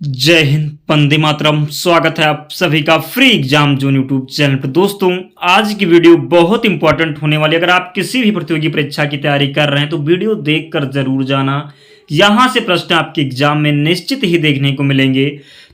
जय हिंद, वंदे मातरम। स्वागत है आप सभी का free exam zone YouTube channel पर। दोस्तों, आज की वीडियो बहुत इंपॉर्टेंट होने वाली है। अगर आप किसी भी प्रतियोगी परीक्षा की तैयारी कर रहे हैं तो वीडियो देखकर जरूर जाना। यहां से प्रश्न आपके एग्जाम में निश्चित ही देखने को मिलेंगे।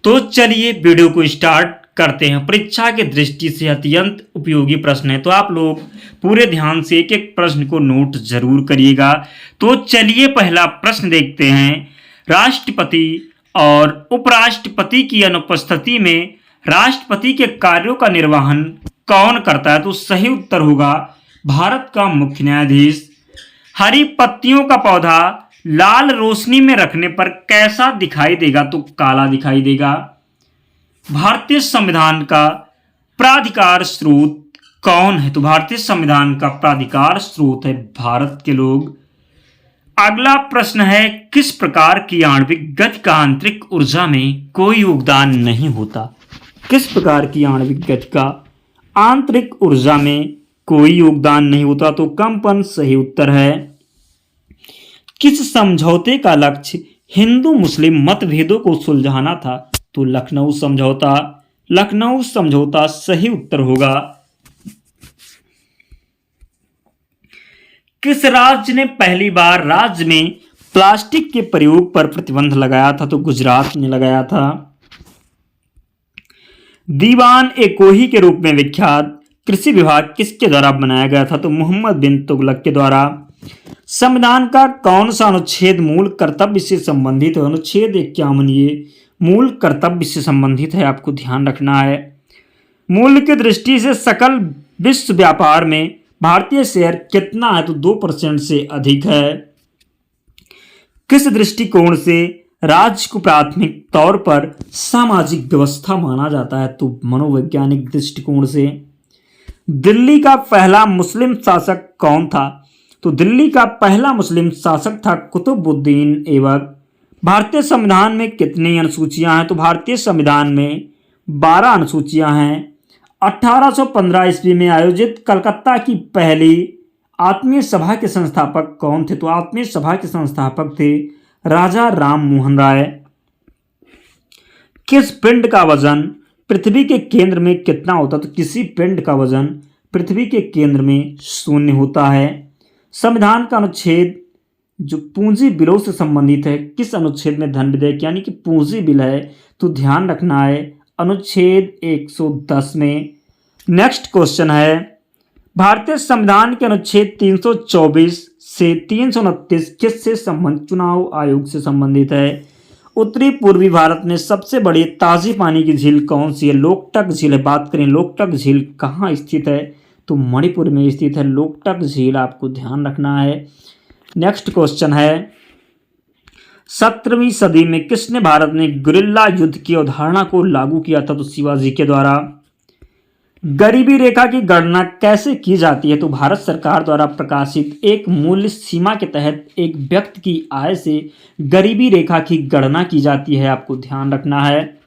तो चलिए वीडियो को स्टार्ट करते हैं। परीक्षा की दृष्टि से अत्यंत उपयोगी प्रश्न है, तो आप लोग पूरे ध्यान से एक एक प्रश्न को नोट जरूर करिएगा। तो चलिए पहला प्रश्न देखते हैं। राष्ट्रपति और उपराष्ट्रपति की अनुपस्थिति में राष्ट्रपति के कार्यों का निर्वहन कौन करता है? तो सही उत्तर होगा भारत का मुख्य न्यायाधीश। हरी पत्तियों का पौधा लाल रोशनी में रखने पर कैसा दिखाई देगा? तो काला दिखाई देगा। भारतीय संविधान का प्राधिकार स्रोत कौन है? तो भारतीय संविधान का प्राधिकार स्रोत है भारत के लोग। अगला प्रश्न है, किस प्रकार की आणविक गति का आंतरिक ऊर्जा में कोई योगदान नहीं होता? किस प्रकार की आणविक गति का आंतरिक ऊर्जा में कोई योगदान नहीं होता? तो कंपन सही उत्तर है। किस समझौते का लक्ष्य हिंदू मुस्लिम मतभेदों को सुलझाना था? तो लखनऊ समझौता। लखनऊ समझौता सही उत्तर होगा। किस राज्य ने पहली बार राज्य में प्लास्टिक के प्रयोग पर प्रतिबंध लगाया था? तो गुजरात ने लगाया था। दीवान ए कोही के रूप में विख्यात कृषि विभाग किसके द्वारा बनाया गया था? तो मोहम्मद बिन तुगलक के द्वारा। संविधान का कौन सा अनुच्छेद मूल कर्तव्य से संबंधित है? अनुच्छेद 51 ये मूल कर्तव्य से संबंधित है, आपको ध्यान रखना है। मूल्य की दृष्टि से सकल विश्व व्यापार में भारतीय शेयर कितना है? तो 2% से अधिक है। किस दृष्टिकोण से राज्य को प्राथमिक तौर पर सामाजिक व्यवस्था माना जाता है? तो मनोवैज्ञानिक दृष्टिकोण से। दिल्ली का पहला मुस्लिम शासक कौन था? तो दिल्ली का पहला मुस्लिम शासक था कुतुबुद्दीन ऐबक। भारतीय संविधान में कितनी अनुसूचियां हैं? तो भारतीय संविधान में 12 अनुसूचियां हैं। 1815 ईस्वी में आयोजित कलकत्ता की पहली आत्मीय सभा के संस्थापक कौन थे? तो आत्मीय सभा के संस्थापक थे राजा राम मोहन राय। किस पिंड का वजन पृथ्वी के केंद्र में कितना होता? तो किसी पिंड का वजन पृथ्वी के केंद्र में 0 होता है। संविधान का अनुच्छेद जो पूंजी बिलों से संबंधित है, किस अनुच्छेद में धन विधेयक यानी कि पूंजी बिल है? तो ध्यान रखना है अनुच्छेद 110 में। नेक्स्ट क्वेश्चन है, भारतीय संविधान के अनुच्छेद 324 से 329 किससे संबंधित? चुनाव आयोग से संबंधित है। उत्तरी पूर्वी भारत में सबसे बड़ी ताजी पानी की झील कौन सी है? लोकटक झील है। बात करें लोकटक झील कहाँ स्थित है? तो मणिपुर में स्थित है लोकटक झील, आपको ध्यान रखना है। नेक्स्ट क्वेश्चन है, 17वीं सदी में किसने भारत में गुरिल्ला युद्ध की अवधारणा को लागू किया था? तो शिवाजी के द्वारा। गरीबी रेखा की गणना कैसे की जाती है? तो भारत सरकार द्वारा प्रकाशित एक मूल्य सीमा के तहत एक व्यक्ति की आय से गरीबी रेखा की गणना की जाती है, आपको ध्यान रखना है।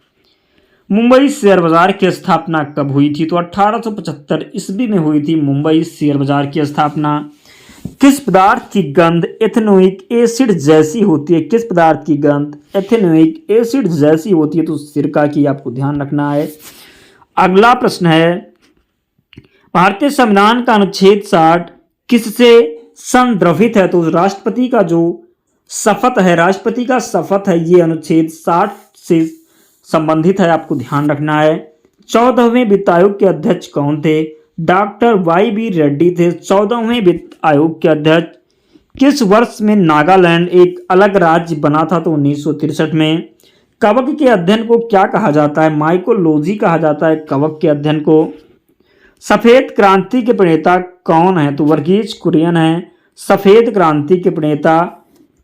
मुंबई शेयर बाजार की स्थापना कब हुई थी? तो 1875 ईस्वी में हुई थी मुंबई शेयर बाजार की स्थापना। किस पदार्थ की गंध एथेनोइक एसिड जैसी होती है? किस पदार्थ की गंध एथेनोइक एसिड जैसी होती है? तो सिरका की, आपको ध्यान रखना है। अगला प्रश्न है, भारतीय संविधान का अनुच्छेद 60 किससे संदर्भित है? तो राष्ट्रपति का जो शपथ है, राष्ट्रपति का शपथ है, ये अनुच्छेद 60 से संबंधित है, आपको ध्यान रखना है। 14वें वित्त आयोग के अध्यक्ष कौन थे? डॉक्टर YB रेड्डी थे 14वें वित्त आयोग के अध्यक्ष। किस वर्ष में नागालैंड एक अलग राज्य बना था? तो 1963 में। कवक के अध्ययन को क्या कहा जाता है? माइकोलॉजी कहा जाता है कवक के अध्ययन को। सफेद क्रांति के प्रणेता कौन है? तो वर्गीज कुरियन है सफेद क्रांति के प्रणेता।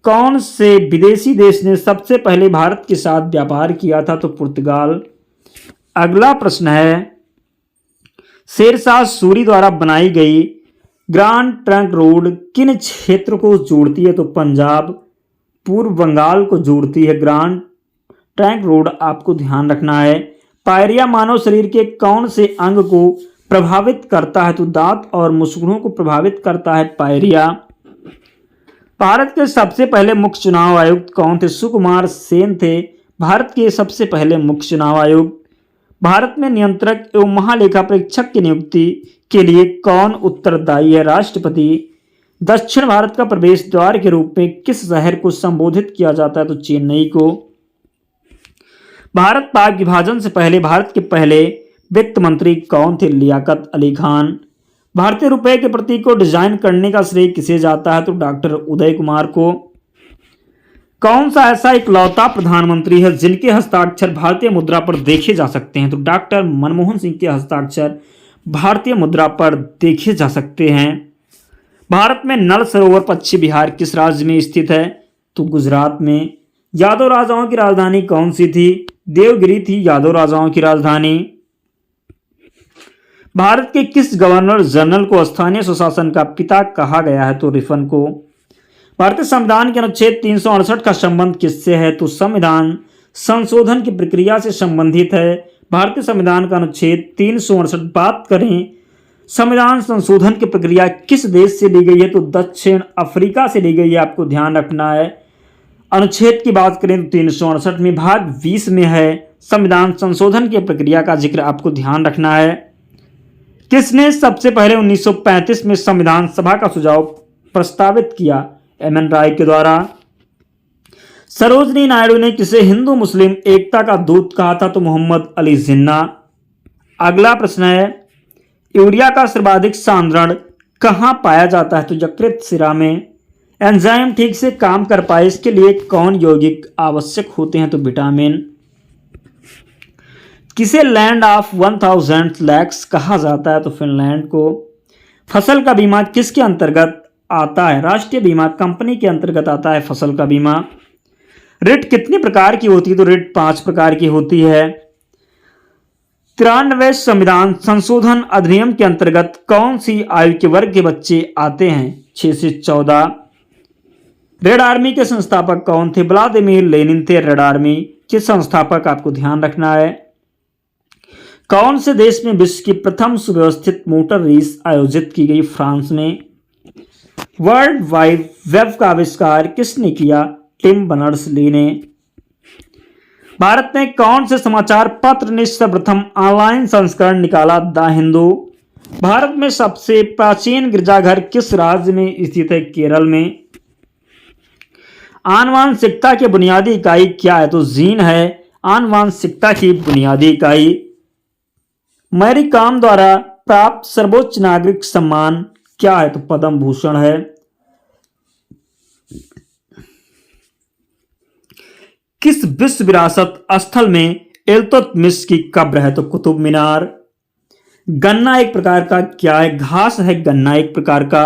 कौन से विदेशी देश ने सबसे पहले भारत के साथ व्यापार किया था? तो पुर्तगाल। अगला प्रश्न है, शेरशाह सूरी द्वारा बनाई गई ग्रांड ट्रंक रोड किन क्षेत्र को जोड़ती है? तो पंजाब पूर्व बंगाल को जोड़ती है ग्रांड ट्रंक रोड, आपको ध्यान रखना है। पायरिया मानव शरीर के कौन से अंग को प्रभावित करता है? तो दांत और मुस्कुड़ों को प्रभावित करता है पायरिया। भारत के सबसे पहले मुख्य चुनाव आयुक्त कौन थे? सुकुमार सेन थे भारत के सबसे पहले मुख्य चुनाव आयोग? भारत में नियंत्रक एवं महालेखा परीक्षक की नियुक्ति के लिए कौन उत्तरदायी है? राष्ट्रपति। दक्षिण भारत का प्रवेश द्वार के रूप में किस शहर को संबोधित किया जाता है? तो चेन्नई को। भारत पाक विभाजन से पहले भारत के पहले वित्त मंत्री कौन थे? लियाकत अली खान। भारतीय रुपए के प्रतीक को डिजाइन करने का श्रेय किसे जाता है? तो डॉक्टर उदय कुमार को। कौन सा ऐसा इकलौता प्रधानमंत्री है जिनके हस्ताक्षर भारतीय मुद्रा पर देखे जा सकते हैं? तो डॉक्टर मनमोहन सिंह के हस्ताक्षर भारतीय मुद्रा पर देखे जा सकते हैं। भारत में नल सरोवर पश्चिम बिहार किस राज्य में स्थित है? तो गुजरात में। यादव राजाओं की राजधानी कौन सी थी? देवगिरी थी यादव राजाओं की राजधानी। भारत के किस गवर्नर जनरल को स्थानीय सुशासन का पिता कहा गया है? तो रिफन को। भारतीय संविधान के अनुच्छेद 368 का संबंध किससे है? तो संविधान संशोधन की प्रक्रिया से संबंधित है। भारतीय संविधान का अनुच्छेद 368 बात करें संविधान संशोधन की प्रक्रिया किस देश से ली गई है? तो दक्षिण अफ्रीका से ली गई है, आपको ध्यान रखना है। अनुच्छेद की बात करें तो 368 में भाग 20 में है संविधान संशोधन की प्रक्रिया का जिक्र, आपको ध्यान रखना है। किसने सबसे पहले 1935 में संविधान सभा का सुझाव प्रस्तावित किया? एम.एन. राय के द्वारा। सरोजनी नायडू ने किसे हिंदू मुस्लिम एकता का दूत कहा था? तो मोहम्मद अली जिन्ना। अगला प्रश्न है यूरिया का सर्वाधिक सांद्रण कहां पाया जाता है? तो यकृत शिरा में। एंजाइम ठीक से काम कर पाए इसके लिए कौन यौगिक आवश्यक होते हैं? तो विटामिन। किसे लैंड ऑफ 1000 लैक्स कहा जाता है? तो फिनलैंड को। फसल का बीमा किसके अंतर्गत आता है? राष्ट्रीय बीमा कंपनी के अंतर्गत आता है फसल का बीमा। रिट कितनी प्रकार की होती है? तो रिट 5 प्रकार की होती है। 93वें संविधान संशोधन अधिनियम के अंतर्गत कौन सी आयु के वर्ग के बच्चे आते हैं? 6 से 14। रेड आर्मी के संस्थापक कौन थे? व्लादिमीर लेनिन थे रेड आर्मी के संस्थापक, आपको ध्यान रखना है। कौन से देश में विश्व की प्रथम सुव्यवस्थित मोटर रेस आयोजित की गई? फ्रांस में। वर्ल्ड वाइड वेब का आविष्कार किसने किया? टिम बर्नर्स-ली ने। भारत ने कौन से समाचार पत्र ने सर्वप्रथम ऑनलाइन संस्करण निकाला? द हिंदू। भारत में सबसे प्राचीन गिरजाघर किस राज्य में स्थित है? केरल में। आनुवांशिकता की बुनियादी इकाई क्या है? तो जीन है आनुवांशिकता की बुनियादी इकाई। मैरी कॉम द्वारा प्राप्त सर्वोच्च नागरिक सम्मान क्या है? तो पद्म भूषण है। किस विश्व विरासत स्थल में इल्तुतमिश की कब्र है? तो कुतुब मीनार। गन्ना एक प्रकार का क्या है? घास है गन्ना एक प्रकार का।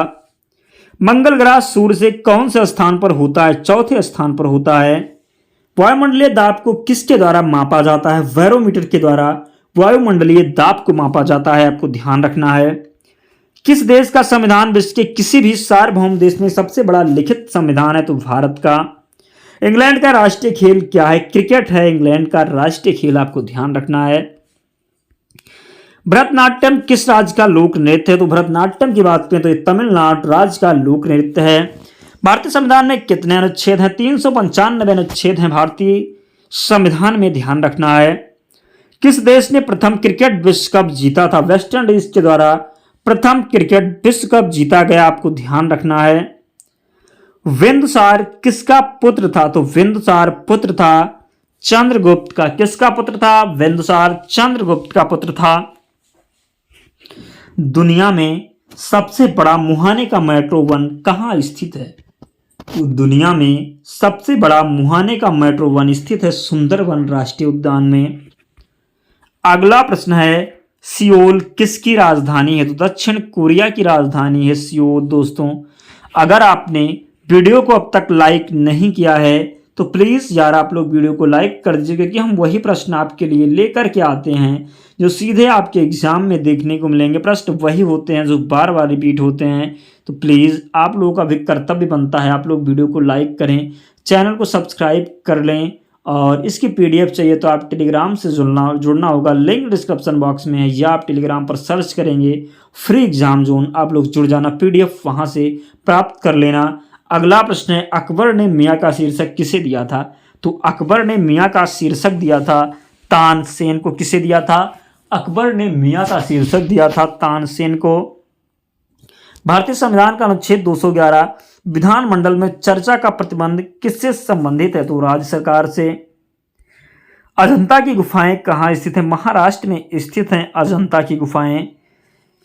मंगल ग्रह सूर्य से कौन से स्थान पर होता है? चौथे स्थान पर होता है। वायुमंडलीय दाब को किसके द्वारा मापा जाता है? बैरोमीटर के द्वारा वायुमंडलीय दाब को मापा जाता है, आपको ध्यान रखना है। किस देश का संविधान विश्व के किसी भी सार्वभौम देश में सबसे बड़ा लिखित संविधान है? तो भारत का। इंग्लैंड का राष्ट्रीय खेल क्या है? क्रिकेट है इंग्लैंड का राष्ट्रीय खेल, आपको ध्यान रखना है। भरतनाट्यम किस राज्य का लोक नृत्य है? तो भरतनाट्यम की बात करें तो तमिलनाडु राज्य का लोक नृत्य है। भारतीय संविधान में कितने अनुच्छेद हैं? 395 अनुच्छेद हैं भारतीय संविधान में, ध्यान रखना है। किस देश ने प्रथम क्रिकेट विश्व कप जीता था? वेस्ट इंडीज के द्वारा प्रथम क्रिकेट विश्व कप जीता गया, आपको ध्यान रखना है। बिंदुसार किसका पुत्र था? तो बिंदुसार पुत्र था चंद्रगुप्त का। किसका पुत्र था? बिंदुसार चंद्रगुप्त का पुत्र था। दुनिया में सबसे बड़ा मुहाने का मेट्रो वन कहां स्थित है? तो दुनिया में सबसे बड़ा मुहाने का मेट्रो वन स्थित है सुंदरवन राष्ट्रीय उद्यान में। अगला प्रश्न है सियोल किसकी राजधानी है? तो दक्षिण कोरिया की राजधानी है सियोल। दोस्तों अगर आपने वीडियो को अब तक लाइक नहीं किया है तो प्लीज़ यार आप लोग वीडियो को लाइक कर दीजिए, क्योंकि हम वही प्रश्न आपके लिए लेकर के आते हैं जो सीधे आपके एग्जाम में देखने को मिलेंगे। प्रश्न वही होते हैं जो बार बार रिपीट होते हैं। तो प्लीज़ आप लोगों का भी कर्तव्य बनता है, आप लोग वीडियो को लाइक करें, चैनल को सब्सक्राइब कर लें, और इसकी PDF चाहिए तो आप टेलीग्राम से जुड़ना होगा। लिंक डिस्क्रिप्शन बॉक्स में है, या आप टेलीग्राम पर सर्च करेंगे फ्री एग्जाम जोन, आप लोग जुड़ जाना, PDF वहाँ से प्राप्त कर लेना। अगला प्रश्न है अकबर ने मियाँ का शीर्षक किसे दिया था? तो अकबर ने मियाँ का शीर्षक दिया था तानसेन को। किसे दिया था? अकबर ने मियाँ का शीर्षक दिया था तानसेन को। भारतीय संविधान का अनुच्छेद 211 विधानमंडल में चर्चा का प्रतिबंध किससे संबंधित है? तो राज्य सरकार से। अजंता की गुफाएं कहाँ स्थित है? महाराष्ट्र में स्थित हैं अजंता की गुफाएं।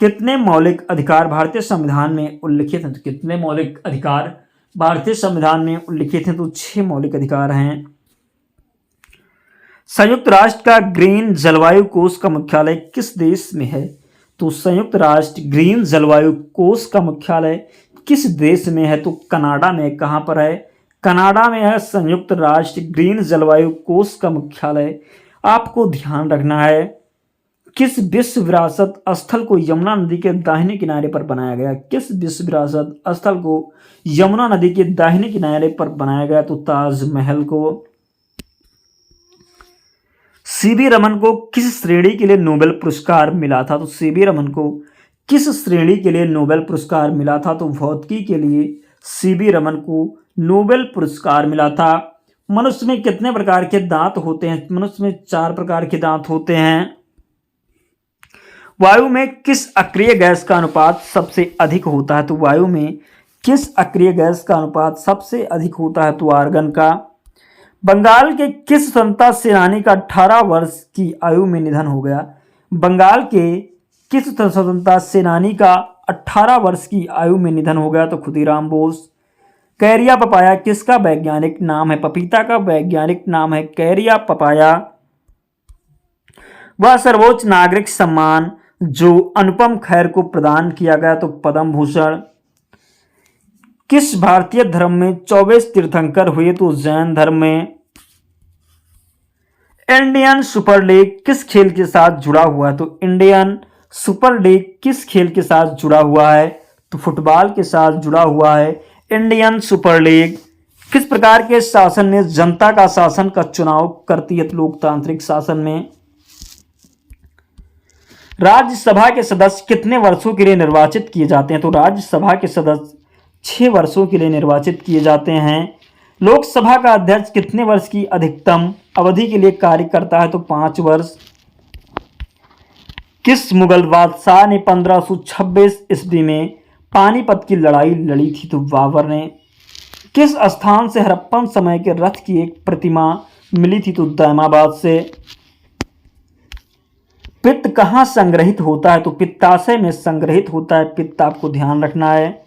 कितने मौलिक अधिकार भारतीय संविधान में उल्लिखित हैं? तो कितने मौलिक अधिकार भारतीय संविधान में उल्लिखित हैं? तो 6 मौलिक अधिकार हैं। संयुक्त राष्ट्र का ग्रीन जलवायु कोष का मुख्यालय किस देश में है? तो संयुक्त राष्ट्र ग्रीन जलवायु कोष का मुख्यालय किस देश में है? तो कनाडा में। कहाँ पर है? कनाडा में है संयुक्त राष्ट्र ग्रीन जलवायु कोष का मुख्यालय। आपको ध्यान रखना है किस विश्व विरासत स्थल को यमुना नदी के दाहिने किनारे पर बनाया गया? किस विश्व विरासत स्थल को यमुना नदी के दाहिने किनारे पर बनाया गया? तो ताजमहल को। सीवी रमन को किस श्रेणी के लिए नोबेल पुरस्कार मिला था? तो सीवी रमन को किस श्रेणी के लिए नोबेल पुरस्कार मिला था? तो भौतिकी के लिए सीवी रमन को नोबेल पुरस्कार मिला था। मनुष्य में कितने प्रकार के दांत होते हैं? मनुष्य में 4 प्रकार के दांत होते हैं। वायु में किस अक्रिय गैस का अनुपात सबसे अधिक होता है? तो वायु में किस अक्रिय गैस का अनुपात सबसे अधिक होता है? तो आर्गन का। बंगाल के किस स्वतंत्रता सेनानी का 18 वर्ष की आयु में निधन हो गया? बंगाल के किस स्वतंत्रता सेनानी का 18 वर्ष की आयु में निधन हो गया? तो खुदीराम बोस। कैरिया पपाया किसका वैज्ञानिक नाम है? पपीता का वैज्ञानिक नाम है कैरिया पपाया। वह सर्वोच्च नागरिक सम्मान जो अनुपम खेर को प्रदान किया गया? तो पद्म भूषण। किस भारतीय धर्म में 24 तीर्थंकर हुए? तो जैन धर्म में। इंडियन सुपर लीग किस खेल के साथ जुड़ा हुआ है? तो इंडियन सुपर लीग किस खेल के साथ जुड़ा हुआ है? तो फुटबॉल के साथ जुड़ा हुआ है इंडियन सुपर लीग। किस प्रकार के शासन में जनता का शासन का चुनाव करती है? लोकतांत्रिक शासन में। राज्यसभा के सदस्य कितने वर्षों के लिए निर्वाचित किए जाते हैं? तो राज्यसभा के सदस्य 6 वर्षों के लिए निर्वाचित किए जाते हैं। लोकसभा का अध्यक्ष कितने वर्ष की अधिकतम अवधि के लिए कार्य करता है? तो 5 वर्ष। किस मुगल बादशाह ने 1526 ईस्वी में पानीपत की लड़ाई लड़ी थी? तो बाबर ने। किस स्थान से हड़प्पन समय के रथ की एक प्रतिमा मिली थी? तो दैमाबाद से। पित्त कहाँ संग्रहित होता है? तो पित्ताशय में संग्रहित होता है पित्त। आपको ध्यान रखना है।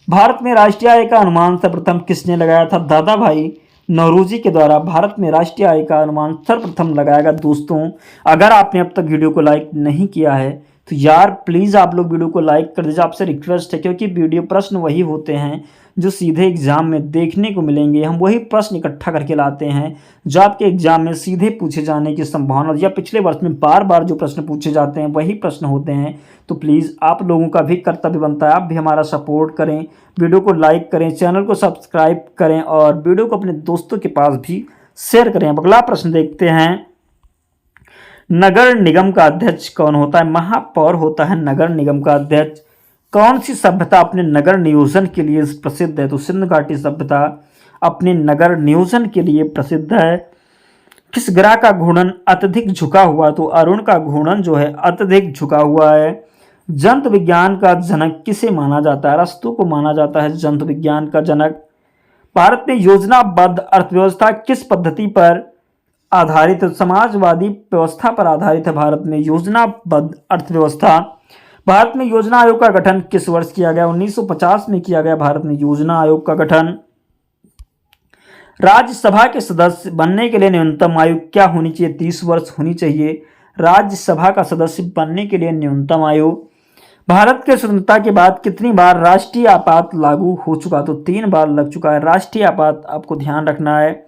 भारत में राष्ट्रीय आय का अनुमान सर्वप्रथम किसने लगाया था? दादा भाई नौरोजी के द्वारा भारत में राष्ट्रीय आय का अनुमान सर्वप्रथम लगाया गया। दोस्तों, अगर आपने अब तक वीडियो को लाइक नहीं किया है तो यार प्लीज़ आप लोग वीडियो को लाइक कर दीजिए। आपसे रिक्वेस्ट है, क्योंकि वीडियो प्रश्न वही होते हैं जो सीधे एग्जाम में देखने को मिलेंगे। हम वही प्रश्न इकट्ठा करके लाते हैं जो आपके एग्जाम में सीधे पूछे जाने की संभावना, या पिछले वर्ष में बार बार जो प्रश्न पूछे जाते हैं वही प्रश्न होते हैं। तो प्लीज़ आप लोगों का भी कर्तव्य बनता है, आप भी हमारा सपोर्ट करें, वीडियो को लाइक करें, चैनल को सब्सक्राइब करें और वीडियो को अपने दोस्तों के पास भी शेयर करें। अब अगला प्रश्न देखते हैं। नगर निगम का अध्यक्ष कौन होता है? महापौर होता है नगर निगम का अध्यक्ष। कौन सी सभ्यता अपने नगर नियोजन के लिए प्रसिद्ध है? तो सिंधु घाटी सभ्यता अपने नगर नियोजन के लिए प्रसिद्ध है। किस ग्रह का घूर्णन अत्यधिक झुका हुआ? तो अरुण का घूर्णन जो है अत्यधिक झुका हुआ है। जंतु विज्ञान का जनक किसे माना जाता है? अरस्तु को माना जाता है जंतु विज्ञान का जनक। भारत में योजनाबद्ध अर्थव्यवस्था किस पद्धति पर आधारित है? समाजवादी व्यवस्था पर आधारित है भारत में योजनाबद्ध अर्थव्यवस्था। भारत में योजना आयोग का गठन किस वर्ष किया गया? 1950 में किया गया भारत में योजना आयोग का गठन। राज्यसभा के सदस्य बनने के लिए न्यूनतम आयु क्या होनी चाहिए? 30 वर्ष होनी चाहिए राज्यसभा का सदस्य बनने के लिए न्यूनतम आयु। भारत के स्वतंत्रता के बाद कितनी बार राष्ट्रीय आपात लागू हो चुका? तो 3 बार लग चुका है राष्ट्रीय आपात। आपको ध्यान रखना है।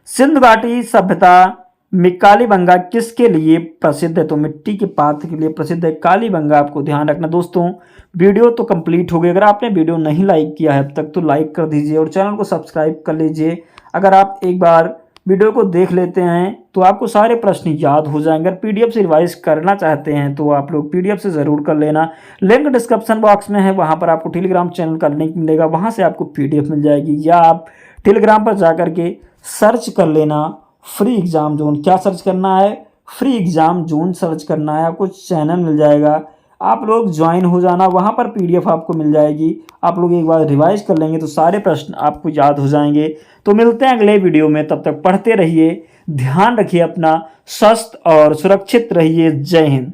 सिंधु घाटी सभ्यता में कालीबंगा किसके लिए प्रसिद्ध है? तो मिट्टी के पात्र के लिए प्रसिद्ध है कालीबंगा। आपको ध्यान रखना। दोस्तों, वीडियो तो कंप्लीट हो गई। अगर आपने वीडियो नहीं लाइक किया है अब तक तो लाइक कर दीजिए और चैनल को सब्सक्राइब कर लीजिए। अगर आप एक बार वीडियो को देख लेते हैं तो आपको सारे प्रश्न याद हो जाएंगे। अगर पीडीएफ से रिवाइज करना चाहते हैं तो आप लोग पीडीएफ से ज़रूर कर लेना। लिंक डिस्क्रिप्शन बॉक्स में है, वहाँ पर आपको टेलीग्राम चैनल का लिंक मिलेगा, वहाँ से आपको पीडीएफ मिल जाएगी, या आप टेलीग्राम पर जा कर के सर्च कर लेना फ्री एग्ज़ाम जोन। क्या सर्च करना है? फ्री एग्ज़ाम जोन सर्च करना है। आपको चैनल मिल जाएगा, आप लोग ज्वाइन हो जाना, वहाँ पर पीडीएफ आपको मिल जाएगी। आप लोग एक बार रिवाइज कर लेंगे तो सारे प्रश्न आपको याद हो जाएंगे। तो मिलते हैं अगले वीडियो में, तब तक पढ़ते रहिए, ध्यान रखिए अपना, स्वस्थ और सुरक्षित रहिए। जय हिंद।